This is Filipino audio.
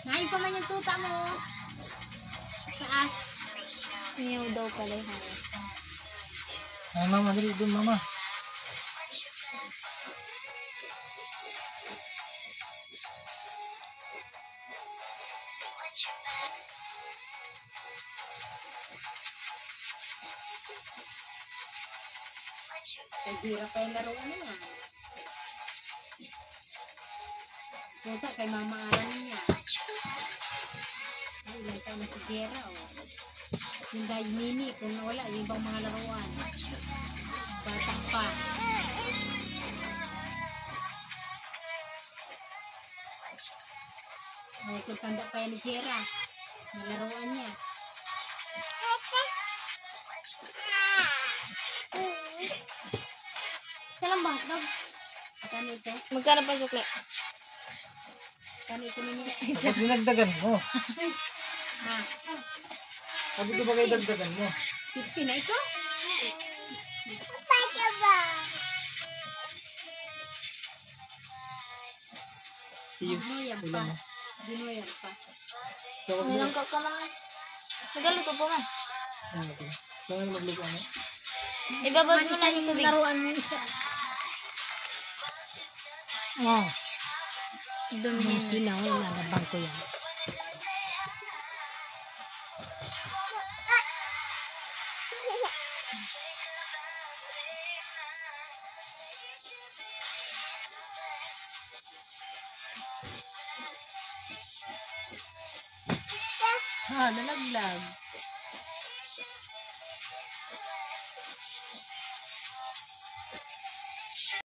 Nain pa man yung tuta mo. Taas. Niyaw daw pala yung Ay, mama, dali doon, mama. Naghirap pa yung laro niya. Kusa kay mama aran niya. Ay, ilang taon na si Gera, oh. Sinday mini, kung wala, yung ibang mga laruan. Bata pa. Ay, kung tanda pa yan ni Gera. Malaruan niya. Salam ba? Dog? Kano ito? magkano pa sukli? Kano ito ninyo? Bakit dinagdagan mo? Ha? Sabi ko ba kayo dagdagan mo? 50 na ito? Iyo. Binuyan pa. Binuyan pa. So, wag mo. Ilang ka naman. Nagaluto po man. Ano ito? So, ano magluto mo? Ibabad mo na yung tubig. Laruan mo isa. Oh, Dumi yung yan. sinaw, lalabang ko yan. Ha, nalaglag.